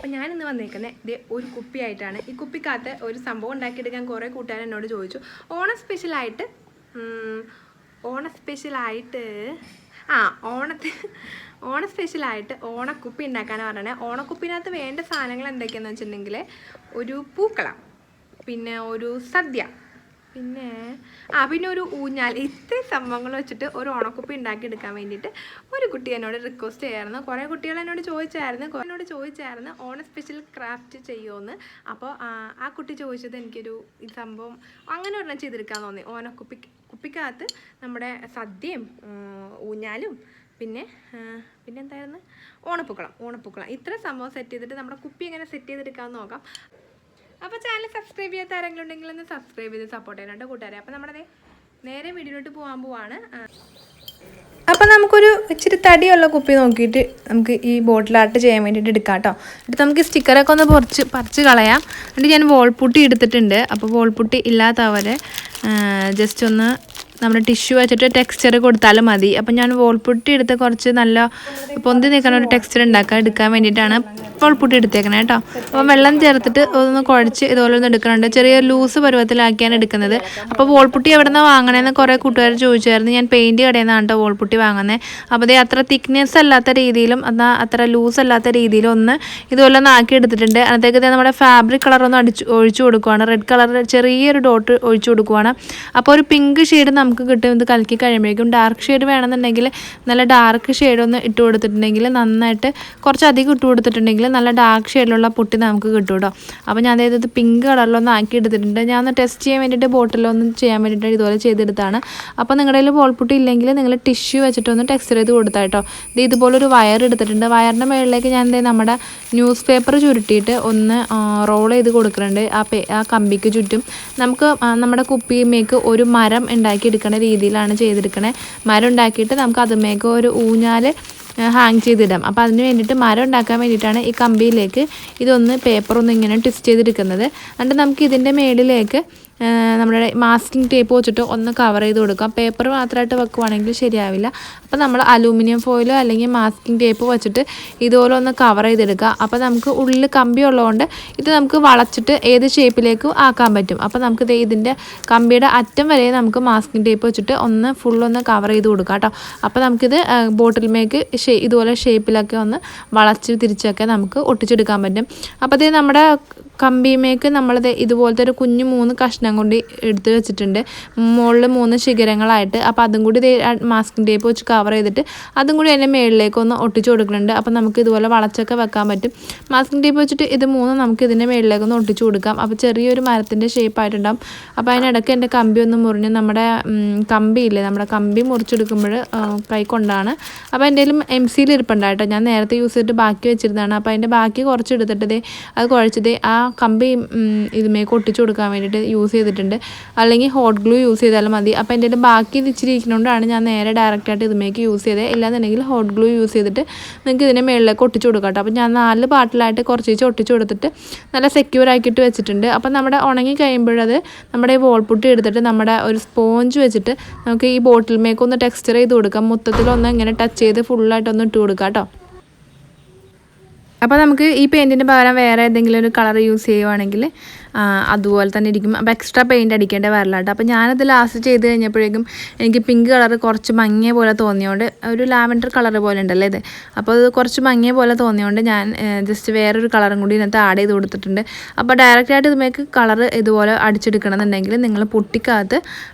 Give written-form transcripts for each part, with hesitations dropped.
അപ്പോൾ ഞാനിന്ന് വന്നേക്കുന്നത് ഇത് ഒരു കുപ്പിയായിട്ടാണ്. ഈ കുപ്പിക്കകത്ത് ഒരു സംഭവം ഉണ്ടാക്കിയെടുക്കാൻ കുറേ കൂട്ടുകാർ എന്നോട് ചോദിച്ചു. ഓണം സ്പെഷ്യലായിട്ട് ഓണക്കുപ്പി ഉണ്ടാക്കാനാണ് പറഞ്ഞത്. ഓണക്കുപ്പിനകത്ത് വേണ്ട സാധനങ്ങൾ എന്തൊക്കെയാണെന്ന് വെച്ചിട്ടുണ്ടെങ്കിൽ ഒരു പൂക്കളം, പിന്നെ ഒരു സദ്യ, പിന്നെ ഒരു ഊഞ്ഞാൽ. ഇത്രയും സംഭവങ്ങൾ വെച്ചിട്ട് ഒരു ഓണക്കുപ്പി ഉണ്ടാക്കിയെടുക്കാൻ വേണ്ടിയിട്ട് ഒരു കുട്ടി എന്നോട് റിക്വസ്റ്റ് ചെയ്യായിരുന്നു. കുറേ കുട്ടികൾ എന്നോട് ചോദിച്ചായിരുന്നു ഓണ സ്പെഷ്യൽ ക്രാഫ്റ്റ് ചെയ്യുമെന്ന്. അപ്പോൾ ആ കുട്ടി ചോദിച്ചത് എനിക്കൊരു ഈ സംഭവം അങ്ങനെ ഒരെണ്ണം ചെയ്തെടുക്കാൻ തോന്നി. കുപ്പിക്കകത്ത് നമ്മുടെ സദ്യയും ഊഞ്ഞാലും പിന്നെ എന്തായിരുന്നു ഓണപ്പൂക്കളം ഇത്ര സംഭവം സെറ്റ് ചെയ്തിട്ട് നമ്മുടെ കുപ്പി എങ്ങനെ സെറ്റ് ചെയ്തെടുക്കാമെന്ന് നോക്കാം. അപ്പോൾ ചാനൽ സബ്സ്ക്രൈബ് ചെയ്യാത്ത ആരെങ്കിലും ഉണ്ടെങ്കിൽ ഒന്ന് സബ്സ്ക്രൈബ് ചെയ്ത് സപ്പോർട്ട് ചെയ്യാനായിട്ട് കൂട്ടുകാരെ. അപ്പോൾ നമ്മുടെ നേരെ വീഡിയോയിലോട്ട് പോവാണ്. അപ്പോൾ നമുക്കൊരു ഇച്ചിരി തടിയുള്ള കുപ്പി നോക്കിയിട്ട് നമുക്ക് ഈ ബോട്ടിൽ ആർട്ട് ചെയ്യാൻ വേണ്ടിയിട്ട് എടുക്കാം കേട്ടോ. എന്നിട്ട് നമുക്ക് സ്റ്റിക്കറൊക്കെ ഒന്ന് പറിച്ച് കളയാം. എന്നിട്ട് ഞാൻ വോൾപുട്ടി എടുത്തിട്ടുണ്ട്. അപ്പോൾ വോൾപുട്ടി ഇല്ലാത്തവരെ ജസ്റ്റ് ഒന്ന് നമ്മുടെ ടിഷ്യൂ വെച്ചിട്ട് ടെക്സ്ചർ കൊടുത്താലും മതി. അപ്പം ഞാൻ വോൾപുട്ടി എടുത്ത് കുറച്ച് നല്ല പൊന്തി നിൽക്കുന്ന ഒരു ടെക്സ്ചർ എടുക്കാൻ വേണ്ടിയിട്ടാണ് വോൾപുട്ടി എടുത്തേക്കണേ കേട്ടോ. അപ്പം വെള്ളം ചേർത്തിട്ട് ഒന്ന് കുഴച്ച് ഇതുപോലെ ഒന്ന് എടുക്കുന്നുണ്ട്. ചെറിയ ലൂസ് പരുവത്തിലാക്കിയാണ് എടുക്കുന്നത്. അപ്പോൾ വോൾപുട്ടി എവിടെ നിന്നാണ് വാങ്ങണേന്ന് കുറേ കൂട്ടുകാർ ചോദിച്ചായിരുന്നു. ഞാൻ പെയിൻറ്റ് കടയിൽ നിന്നാണ് കേട്ടോ വോൾപുട്ടി വാങ്ങുന്നത്. അപ്പോൾ അതേ അത്ര തിക്നെസ് അല്ലാത്ത രീതിയിലും എന്നാൽ അത്ര ലൂസ് അല്ലാത്ത രീതിയിലും ഒന്ന് ഇതുപോലെ ഒന്ന് ആക്കി എടുത്തിട്ടുണ്ട്. അതിനകത്തേക്ക് നമ്മുടെ ഫാബ്രിക് കളറൊന്ന് ഒഴിച്ചു കൊടുക്കുവാണ്. റെഡ് കളർ ചെറിയൊരു ഡോട്ട് ഒഴിച്ചു കൊടുക്കുവാണ്. അപ്പോൾ ഒരു പിങ്ക് ഷെയ്ഡ് നമുക്ക് കിട്ടും. ഇത് കലക്കി കഴിയുമ്പോഴേക്കും ഡാർക്ക് ഷെയ്ഡ് വേണമെന്നുണ്ടെങ്കിൽ നല്ല ഡാർക്ക് ഷെയ്ഡ് ഒന്ന് ഇട്ട് കൊടുത്തിട്ടുണ്ടെങ്കിൽ നന്നായിട്ട് കുറച്ചധികം ഇട്ട് കൊടുത്തിട്ടുണ്ടെങ്കിൽ നല്ല ഡാർക്ക് ഷെയ്ഡിലുള്ള പുട്ടി നമുക്ക് കിട്ടും കേട്ടോ. അപ്പോൾ ഞാൻ അതായത് പിങ്ക് കളറിലൊന്ന് ആക്കി എടുത്തിട്ടുണ്ട്. ഞാൻ ഒന്ന് ടെസ്റ്റ് ചെയ്യാൻ വേണ്ടിയിട്ട് ബോട്ടിലൊന്നും ചെയ്യാൻ വേണ്ടിയിട്ട് ഇതുപോലെ ചെയ്തെടുത്താണ്. അപ്പോൾ നിങ്ങളുടെ കയ്യിൽ ബോൾപുട്ടി ഇല്ലെങ്കിൽ നിങ്ങൾ ടിഷ്യൂ വെച്ചിട്ടൊന്ന് ടെക്സ്ചർ ചെയ്ത് കൊടുത്താൽ കേട്ടോ. ഇത് ഇതുപോലൊരു വയർ എടുത്തിട്ടുണ്ട്. വയറിൻ്റെ മുകളിലേക്ക് ഞാൻ നമ്മുടെ ന്യൂസ് പേപ്പർ ചുരുട്ടിയിട്ട് ഒന്ന് റോൾ ചെയ്ത് കൊടുക്കുന്നുണ്ട്. ആ കമ്പിക്ക് ചുറ്റും നമുക്ക് നമ്മുടെ കുപ്പിമേക്ക് ഒരു മരം ഉണ്ടാക്കിയെടുക്കുന്ന രീതിയിലാണ് ചെയ്തെടുക്കണേ. മരം ഉണ്ടാക്കിയിട്ട് നമുക്ക് അതുമേക്ക് ഒരു ഊഞ്ഞാൽ ഹാങ് ചെയ്തിടാം. അപ്പോൾ അതിന് വേണ്ടിയിട്ട് മരം ഉണ്ടാക്കാൻ വേണ്ടിയിട്ടാണ് ഈ കമ്പിയിലേക്ക് ഇതൊന്ന് പേപ്പറൊന്ന് ഇങ്ങനെ ട്വിസ്റ്റ് ചെയ്തെടുക്കുന്നത്. എന്നിട്ട് നമുക്ക് ഇതിൻ്റെ മേളിലേക്ക് നമ്മുടെ മാസ്കിംഗ് ടേപ്പ് വെച്ചിട്ട് ഒന്ന് കവർ ചെയ്ത് കൊടുക്കാം. പേപ്പർ മാത്രമായിട്ട് വെക്കുവാണെങ്കിൽ ശരിയാവില്ല. അപ്പോൾ നമ്മൾ അലൂമിനിയം ഫോയിലോ അല്ലെങ്കിൽ മാസ്കിംഗ് ടേപ്പ് വെച്ചിട്ട് ഇതുപോലെ ഒന്ന് കവർ ചെയ്തെടുക്കുക. അപ്പോൾ നമുക്ക് ഉള്ളിൽ കമ്പി ഉള്ളതുകൊണ്ട് ഇത് നമുക്ക് വളച്ചിട്ട് ഏത് ഷേപ്പിലേക്കും ആക്കാൻ പറ്റും. അപ്പോൾ നമുക്ക് ഇതിൻ്റെ കമ്പിയുടെ അറ്റം വരെ നമുക്ക് മാസ്കിംഗ് ടേപ്പ് വെച്ചിട്ട് ഒന്ന് ഫുള്ളൊന്ന് കവർ ചെയ്ത് കൊടുക്കാം കേട്ടോ. അപ്പോൾ നമുക്കിത് ബോട്ടിൽമേക്ക് ഇതുപോലെ ഷേപ്പിലൊക്കെ ഒന്ന് വളച്ച് തിരിച്ചൊക്കെ നമുക്ക് ഒട്ടിച്ചെടുക്കാൻ പറ്റും. അപ്പോൾ ഇത് നമ്മുടെ കമ്പിമേക്ക് നമ്മളത് ഇതുപോലത്തെ ഒരു കുഞ്ഞു 3 കഷ്ണം കൊണ്ട് എടുത്ത് വെച്ചിട്ടുണ്ട്. മുകളിൽ 3 ശിഖരങ്ങളായിട്ട്. അപ്പോൾ അതും കൂടി മാസ്കിംഗ് ടേപ്പ് വെച്ച് കവർ ചെയ്തിട്ട് അതും കൂടി അതിൻ്റെ മുകളിലേക്ക് ഒന്ന് ഒട്ടിച്ച് കൊടുക്കുന്നുണ്ട്. അപ്പോൾ നമുക്ക് ഇതുപോലെ വളച്ചൊക്കെ വെക്കാൻ പറ്റും. മാസ്കിംഗ് ടേപ്പ് വെച്ചിട്ട് ഇത് 3 നമുക്ക് ഇതിൻ്റെ മുകളിലേക്ക് ഒന്ന് ഒട്ടിച്ച് കൊടുക്കാം. അപ്പോൾ ചെറിയൊരു മരത്തിൻ്റെ ഷേപ്പായിട്ടുണ്ടാകും. അപ്പോൾ അതിനിടയ്ക്ക് എൻ്റെ കമ്പി ഒന്ന് മുറിഞ്ഞ് നമ്മുടെ കമ്പിയില്ലേ, നമ്മുടെ കമ്പി മുറിച്ചെടുക്കുമ്പോൾ കൈ കൊണ്ടാണ്. അപ്പോൾ എൻ്റെ MC ഇരിപ്പുണ്ടായിട്ടോ. ഞാൻ നേരത്തെ യൂസ് ചെയ്തിട്ട് ബാക്കി വെച്ചിരുന്നതാണ്. അപ്പോൾ അതിൻ്റെ ബാക്കി കുറച്ച് എടുത്തിട്ട് അത് കുഴച്ചത് ആ കമ്പി ഇതുമേക്ക് ഒട്ടിച്ചു കൊടുക്കാൻ വേണ്ടിയിട്ട് യൂസ് ചെയ്തിട്ടുണ്ട്. അല്ലെങ്കിൽ ഹോട്ട് ഗ്ലൂ യൂസ് ചെയ്താലും മതി. അപ്പോൾ എൻ്റെ ബാക്കി ഇച്ചിരി ഇരിക്കുന്നതുകൊണ്ടാണ് ഞാൻ നേരെ ഡയറക്റ്റായിട്ട് ഇതുമേക്ക് യൂസ് ചെയ്തത്. ഇല്ലാന്നുണ്ടെങ്കിൽ ഹോട്ട് ഗ്ലൂ യൂസ് ചെയ്തിട്ട് നിങ്ങൾക്ക് ഇതിൻ്റെ മുകളിലേക്ക് ഒട്ടിച്ചു കൊടുക്കാം കേട്ടോ. അപ്പോൾ ഞാൻ 4 പാർട്ടിലായിട്ട് കുറച്ച് ഒട്ടിച്ചു കൊടുത്തിട്ട് നല്ല സെക്യൂർ ആക്കിയിട്ട് വെച്ചിട്ടുണ്ട്. അപ്പോൾ നമ്മുടെ ഉണങ്ങി കഴിയുമ്പോഴത് നമ്മുടെ ഈ വോൾപുട്ടി എടുത്തിട്ട് നമ്മുടെ ഒരു സ്പോഞ്ച് വെച്ചിട്ട് നമുക്ക് ഈ ബോട്ടിൽമേക്ക് ഒന്ന് ടെക്സ്ചർ ചെയ്ത് കൊടുക്കാം. മൊത്തത്തിലൊന്ന് ഇങ്ങനെ ടച്ച് ചെയ്ത് ഫുള്ളായിട്ടൊന്ന് ഇട്ട് കൊടുക്കാം കേട്ടോ. അപ്പോൾ നമുക്ക് ഈ പെയിൻറ്റിൻ്റെ പകരം വേറെ ഏതെങ്കിലും ഒരു കളർ യൂസ് ചെയ്യുവാണെങ്കിൽ അതുപോലെ തന്നെ ഇരിക്കും. അപ്പോൾ എക്സ്ട്രാ പെയിൻറ്റ് അടിക്കേണ്ട വരില്ല കേട്ടോ. അപ്പോൾ ഞാനത് ലാസ്റ്റ് ചെയ്ത് കഴിഞ്ഞപ്പോഴേക്കും എനിക്ക് പിങ്ക് കളർ കുറച്ച് മങ്ങിയ പോലെ തോന്നിയോണ്ട്, ഒരു ലാവൻഡർ കളർ പോലെ ഉണ്ടല്ലോ ഇത്, അപ്പോൾ അത് കുറച്ച് മങ്ങിയ പോലെ തോന്നിയോണ്ട് ഞാൻ ജസ്റ്റ് വേറൊരു കളറും കൂടി ഇതിനകത്ത് ആഡ് ചെയ്ത് കൊടുത്തിട്ടുണ്ട്. അപ്പോൾ ഡയറക്റ്റായിട്ട് ഇതുമേക്ക് കളർ ഇതുപോലെ അടിച്ചെടുക്കണമെന്നുണ്ടെങ്കിൽ നിങ്ങൾ പൊട്ടിക്കകത്ത്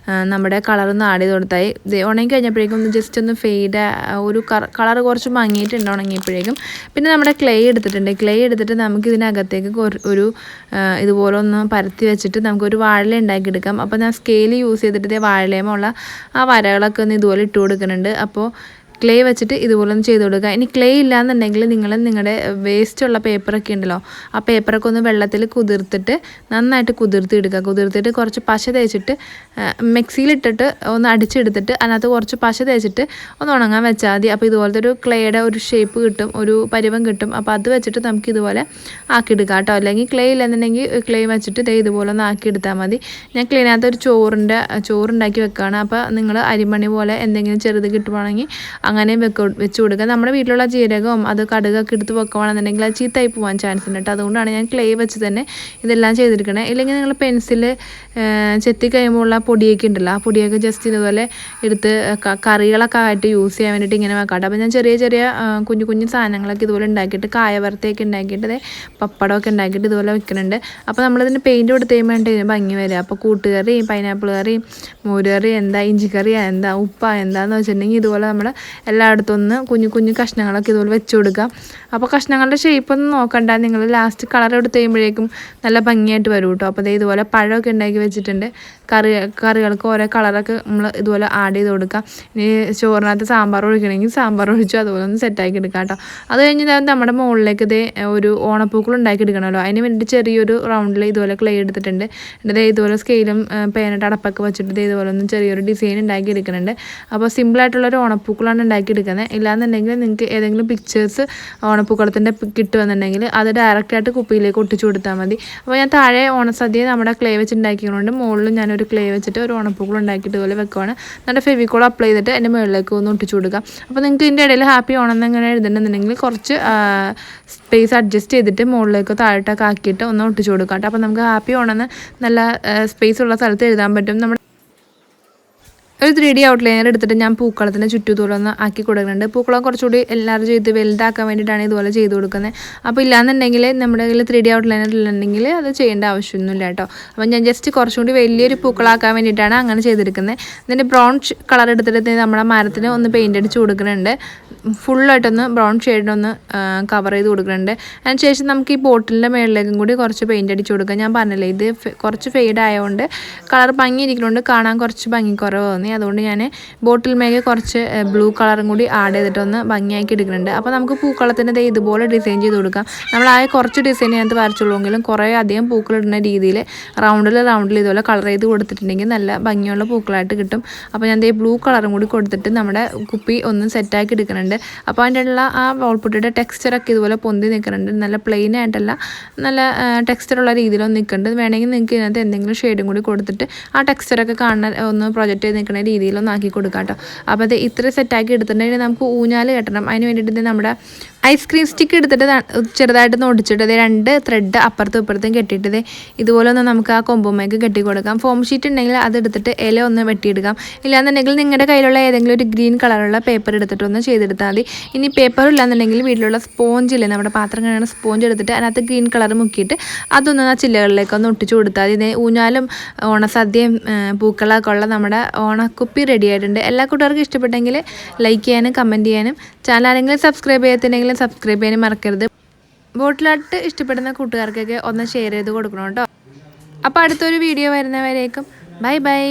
നമ്മുടെ കളറൊന്ന് ആഡ് ചെയ്ത് കൊടുത്താൽ ഉണങ്ങി കഴിഞ്ഞപ്പോഴേക്കും ഒന്ന് ജസ്റ്റ് ഒന്ന് ഫെയ്ഡ് ഒരു കളർ കുറച്ച് മങ്ങിയിട്ടുണ്ട് ഉണങ്ങിയപ്പോഴേക്കും. പിന്നെ നമ്മുടെ ക്ലേ എടുത്തിട്ട് നമുക്ക് ഇതിനകത്തേക്ക് ഒരു ഇതുപോലെ ഒന്ന് പരത്തി വെച്ചിട്ട് നമുക്കൊരു വാഴ ഉണ്ടാക്കിയെടുക്കാം. അപ്പോൾ ഞാൻ സ്കെയിൽ യൂസ് ചെയ്തിട്ട് വാഴയിലേമുള്ള ആ വരകളൊക്കെ ഒന്ന് ഇതുപോലെ ഇട്ട് കൊടുക്കുന്നുണ്ട്. അപ്പോൾ ക്ലേ വെച്ചിട്ട് ഇതുപോലെ ഒന്ന് ചെയ്ത് കൊടുക്കുക. ഇനി ക്ലേ ഇല്ലയെന്നുണ്ടെങ്കിൽ നിങ്ങൾ നിങ്ങളുടെ വേസ്റ്റുള്ള പേപ്പറൊക്കെ ഉണ്ടല്ലോ, ആ പേപ്പറൊക്കെ ഒന്ന് വെള്ളത്തിൽ നന്നായിട്ട് കുതിർത്തിട്ട് കുറച്ച് പശ തേച്ചിട്ട് മിക്സിയിലിട്ടിട്ട് ഒന്ന് അടിച്ചെടുത്തിട്ട് അതിനകത്ത് കുറച്ച് പശ തേച്ചിട്ട് ഒന്ന് ഉണങ്ങാൻ വെച്ചാൽ മതി. അപ്പോൾ ഇതുപോലത്തെ ഒരു ക്ലേയുടെ ഒരു ഷേപ്പ് കിട്ടും, ഒരു പരുവം കിട്ടും. അപ്പോൾ അത് വെച്ചിട്ട് നമുക്ക് ഇതുപോലെ ആക്കിയെടുക്കാം കേട്ടോ. അല്ലെങ്കിൽ ക്ലേ ഇല്ലെന്നുണ്ടെങ്കിൽ ക്ലേ വെച്ചിട്ട് ഇതുപോലെ ഒന്ന് ആക്കിയെടുത്താൽ മതി. ഞാൻ ക്ലീനകത്ത് ഒരു ചോറുണ്ടാക്കി വെക്കുകയാണ്. അപ്പോൾ നിങ്ങൾ അരിമണി പോലെ എന്തെങ്കിലും ചെറുത് കിട്ടുവാണെങ്കിൽ അങ്ങനെ വെച്ച് കൊടുക്കുക. നമ്മുടെ വീട്ടിലുള്ള ജീരകവും അത് കടുകൊക്കെ എടുത്ത് വെക്കുകയാണെന്നുണ്ടെങ്കിൽ അത് ചീത്തയായി പോകാൻ ചാൻസ് ഉണ്ട് കേട്ടോ. അതുകൊണ്ടാണ് ഞാൻ ക്ലേ വെച്ച് തന്നെ ഇതെല്ലാം ചെയ്തിരിക്കണേ. ഇല്ലെങ്കിൽ നിങ്ങൾ പെൻസിൽ ചെത്തി കഴിയുമ്പോൾ ഉള്ള പൊടിയൊക്കെ ഉണ്ടല്ലോ, ആ പൊടിയൊക്കെ ജസ്റ്റ് ഇതുപോലെ എടുത്ത് കറികളൊക്കെ ആയിട്ട് യൂസ് ചെയ്യാൻ വേണ്ടിയിട്ട് ഇങ്ങനെ വെക്കാട്ടോ. അപ്പോൾ ഞാൻ ചെറിയ ചെറിയ കുഞ്ഞു കുഞ്ഞു സാധനങ്ങളൊക്കെ ഇതുപോലെ ഉണ്ടാക്കിയിട്ട് കായവറുത്തൊക്കെ ഉണ്ടാക്കിയിട്ട് പപ്പടമൊക്കെ ഉണ്ടാക്കിയിട്ട് ഇതുപോലെ വെക്കുന്നുണ്ട്. അപ്പോൾ നമ്മളിതിന് പെയിൻറ്റ് കൊടുത്ത് കഴിയുമ്പോൾ ഇതിന് ഭംഗി വരിക. അപ്പോൾ കൂട്ടുകറി, പൈനാപ്പിൾ കറി, മോരുകറി എന്താ, ഇഞ്ചിക്കറി എന്താ, ഉപ്പ എന്താണെന്ന് വെച്ചിട്ടുണ്ടെങ്കിൽ ഇതുപോലെ നമ്മൾ എല്ലായിടത്തും ഒന്ന് കുഞ്ഞു കുഞ്ഞു കഷ്ണങ്ങളൊക്കെ ഇതുപോലെ വെച്ച് കൊടുക്കാം. അപ്പോൾ കഷ്ണങ്ങളുടെ ഷേപ്പൊന്നും നോക്കണ്ട, നിങ്ങൾ ലാസ്റ്റ് കളർ എടുത്ത് കഴിയുമ്പോഴേക്കും നല്ല ഭംഗിയായിട്ട് വരും കേട്ടോ. അപ്പോൾ ഇതുപോലെ പഴമൊക്കെ ഉണ്ടാക്കി വെച്ചിട്ടുണ്ട്. കറികൾക്ക് ഓരോ കളറൊക്കെ നമ്മൾ ഇതുപോലെ ആഡ് ചെയ്ത് കൊടുക്കാം. ഇനി ചോറിനകത്ത് സാമ്പാർ ഒഴിക്കണമെങ്കിൽ സാമ്പാർ ഒഴിച്ചു അതുപോലെ ഒന്ന് സെറ്റാക്കി എടുക്കാം കേട്ടോ. അത് കഴിഞ്ഞ് നമ്മുടെ മുകളിലേക്ക് ഇതേ ഒരു ഓണപ്പൂക്കൾ ഉണ്ടാക്കി എടുക്കണമല്ലോ, അതിന് വേണ്ടി ചെറിയൊരു റൗണ്ടിൽ ഇതുപോലെ ക്ലേ എടുത്തിട്ടുണ്ട്. എന്നിട്ട് ഇതുപോലെ സ്കെയിലും പേനട്ട് അടപ്പൊക്കെ വെച്ചിട്ട് ഇതുപോലെ ഒന്ന് ചെറിയൊരു ഡിസൈൻ ഉണ്ടാക്കി എടുക്കുന്നുണ്ട്. അപ്പോൾ സിമ്പിളായിട്ടുള്ളൊരു ഓണപ്പൂക്കളാണ് ഉണ്ടാക്കി എടുക്കുന്നത്. ഇല്ലാന്നുണ്ടെങ്കിൽ നിങ്ങൾക്ക് ഏതെങ്കിലും പിക്ചേഴ്സ് ഓണപ്പൂക്കളത്തിൻ്റെ കിട്ടുമെന്നുണ്ടെങ്കിൽ അത് ഡയറക്റ്റായിട്ട് കുപ്പിയിലേക്ക് ഒട്ടിച്ചു കൊടുത്താൽ മതി. അപ്പോൾ ഞാൻ താഴെ ഓണസദ്യ നമ്മുടെ ക്ലേ വെച്ച് ഉണ്ടാക്കിയതുകൊണ്ട് മുകളിലും ഞാനൊരു ക്ലേ വെച്ചിട്ട് ഒരു ഓണപ്പൂക്കൾ ഉണ്ടാക്കിയിട്ട് ഇതുപോലെ വെക്കുവാണ്. നല്ല ഫെവിക്കോൾ അപ്ലൈ ചെയ്തിട്ട് എൻ്റെ മുകളിലേക്ക് ഒന്ന് ഒട്ടിച്ചു കൊടുക്കാം. അപ്പോൾ നിങ്ങൾക്ക് ഇതിൻ്റെ ഇടയിൽ ഹാപ്പി ഓണം എന്നിങ്ങനെ എഴുതുന്നുണ്ടെങ്കിൽ കുറച്ച് സ്പേസ് അഡ്ജസ്റ്റ് ചെയ്തിട്ട് മുകളിലേക്ക് താഴോട്ടൊക്കെ ആക്കിയിട്ട് ഒന്ന് ഒട്ടിച്ചു കൊടുക്കാം കേട്ടോ. അപ്പോൾ നമുക്ക് ഹാപ്പി ഓണമെന്ന് നല്ല സ്പേസ് ഉള്ള സ്ഥലത്ത് എഴുതാൻ പറ്റും. നമ്മുടെ ഒരു 3D ഔട്ട്ലൈനർ എടുത്തിട്ട് ഞാൻ പൂക്കളത്തിൻ്റെ ചുറ്റും ഇതുപോലെ ഒന്ന് ആക്കി കൊടുക്കുന്നുണ്ട്. പൂക്കളം കുറച്ചുകൂടി എല്ലാവരും ചെയ്ത് വലുതാക്കാൻ വേണ്ടിയിട്ടാണ് ഇതുപോലെ ചെയ്ത് കൊടുക്കുന്നത്. അപ്പോൾ ഇല്ലാന്നുണ്ടെങ്കിൽ നമ്മുടെ കയ്യിൽ 3D ഔട്ട്ലൈനർ ഇല്ലെന്നുണ്ടെങ്കിൽ അത് ചെയ്യേണ്ട ആവശ്യമൊന്നുമില്ല കേട്ടോ. അപ്പോൾ ഞാൻ ജസ്റ്റ് കുറച്ചുകൂടി വലിയൊരു പൂക്കളാക്കാൻ വേണ്ടിയിട്ടാണ് അങ്ങനെ ചെയ്തെടുക്കുന്നത്. ഇതിൻ്റെ ബ്രൗൺ കളർ എടുത്തിട്ട് നമ്മുടെ മരത്തിന് ഒന്ന് പെയിൻ്റ് അടിച്ച് കൊടുക്കുന്നുണ്ട്. ഫുള്ളായിട്ടൊന്ന് ബ്രൗൺ ഷെയ്ഡൊന്ന് കവർ ചെയ്ത് കൊടുക്കുന്നുണ്ട്. അതിനുശേഷം നമുക്ക് ഈ ബോട്ടിലിൻ്റെ മുകളിലേക്കും കൂടി കുറച്ച് പെയിൻ്റ് അടിച്ച് കൊടുക്കാം. ഞാൻ പറഞ്ഞില്ലേ, ഇത് കുറച്ച് ഫെയ്ഡ് ആയതുകൊണ്ട് കളർ ഭംഗിയിരിക്കുന്നതുകൊണ്ട് കാണാൻ കുറച്ച് ഭംഗിക്കുറവ് തോന്നി. അതുകൊണ്ട് ഞാൻ ബോട്ടിൽ മേലെ കുറച്ച് ബ്ലൂ കളറും കൂടി ആഡ് ചെയ്തിട്ടൊന്ന് ഭംഗിയാക്കി എടുക്കുന്നുണ്ട്. അപ്പോൾ നമുക്ക് പൂക്കളത്തിൻ്റെ ഇതുപോലെ ഡിസൈൻ ചെയ്ത് കൊടുക്കാം. നമ്മളായ കുറച്ച് ഡിസൈൻ അതിനകത്ത് വരച്ചുള്ളൂവെങ്കിലും കുറേ അധികം പൂക്കളിടുന്ന രീതിയിൽ റൗണ്ടിൽ ഇതുപോലെ കളർ ചെയ്ത് കൊടുത്തിട്ടുണ്ടെങ്കിൽ നല്ല ഭംഗിയുള്ള പൂക്കളായിട്ട് കിട്ടും. അപ്പോൾ ഞാൻ ബ്ലൂ കളറും കൂടി കൊടുത്തിട്ട് നമ്മുടെ കുപ്പി ഒന്ന് സെറ്റാക്കി എടുക്കുന്നുണ്ട്. അപ്പോൾ അതിൻ്റെ ഉള്ള ആ വോൾപുട്ടിയുടെ ടെക്സ്ചറൊക്കെ ഇതുപോലെ പൊന്തി നിൽക്കുന്നുണ്ട്. നല്ല പ്ലെയിൻ ആയിട്ടല്ല, നല്ല ടെക്സ്ചറുള്ള രീതിയിലൊന്നും നിൽക്കുന്നുണ്ട്. വേണമെങ്കിൽ നിങ്ങൾക്ക് ഇതിനകത്ത് എന്തെങ്കിലും ഷെയ്ഡും കൂടി കൊടുത്തിട്ട് ആ ടെക്സ്ചറൊക്കെ കാണാൻ ഒന്ന് പ്രൊജക്റ്റ് ചെയ്ത് നിൽക്കുന്ന രീതിയിലൊന്നും ആക്കി കൊടുക്കാം കേട്ടോ. അപ്പോൾ അത് ഇത്ര സെറ്റാക്കി എടുത്തിട്ടുണ്ടെങ്കിൽ നമുക്ക് ഊഞ്ഞാൽ കെട്ടണം. അതിന് വേണ്ടിയിട്ട് നമ്മുടെ ഐസ്ക്രീം സ്റ്റിക്ക് എടുത്തിട്ട് ചെറുതായിട്ടൊന്ന് ഒടിച്ചിട്ട് 2 ത്രെഡ് അപ്പുറത്തും ഇപ്പുറത്തും കെട്ടിയിട്ട് ഇതുപോലെ ഒന്ന് നമുക്ക് ആ കൊമ്പുമ്മേക്ക് കെട്ടി കൊടുക്കാം. ഫോം ഷീറ്റ് ഉണ്ടെങ്കിൽ അത് എടുത്തിട്ട് ഇല ഒന്ന് വെട്ടിയെടുക്കാം. ഇല്ലാന്നുണ്ടെങ്കിൽ നിങ്ങളുടെ കയ്യിലുള്ള ഏതെങ്കിലും ഒരു ഗ്രീൻ കളറുള്ള പേപ്പർ എടുത്തിട്ട് ഒന്ന് ചെയ്തെടുത്താൽ മതി. ഇനി പേപ്പർ ഇല്ലാന്നുണ്ടെങ്കിൽ വീട്ടിലുള്ള സ്പോഞ്ചില്ലേ, നമ്മുടെ പാത്രം കഴിയുന്ന സ്പോഞ്ച് എടുത്തിട്ട് അതിനകത്ത് ഗ്രീൻ കളർ മുക്കിയിട്ട് അതൊന്ന് ആ ചില്ലകളിലേക്ക് ഒന്ന് ഒട്ടിച്ചു കൊടുത്താൽ മതി. ഊഞ്ഞാലും ഓണസദ്യയും പൂക്കളൊക്കെ ഉള്ള നമ്മുടെ ഓണക്കുപ്പി റെഡി ആയിട്ടുണ്ട്. എല്ലാ കൂട്ടുകാർക്കും ഇഷ്ടപ്പെട്ടെങ്കിൽ ലൈക്ക് ചെയ്യാനും കമൻറ്റ് ചെയ്യാനും, ചാനൽ ആരെങ്കിലും സബ്സ്ക്രൈബ് ചെയ്തിട്ടുണ്ടെങ്കിൽ സബ്സ്ക്രൈബ് ചെയ്യാനും മറക്കരുത്. ബോട്ടിലായിട്ട് ഇഷ്ടപ്പെടുന്ന കൂട്ടുകാർക്കൊക്കെ ഒന്ന് ഷെയർ ചെയ്ത് കൊടുക്കണം കേട്ടോ. അപ്പോൾ അടുത്തൊരു വീഡിയോ വരുന്നവരേക്കും ബൈ ബൈ.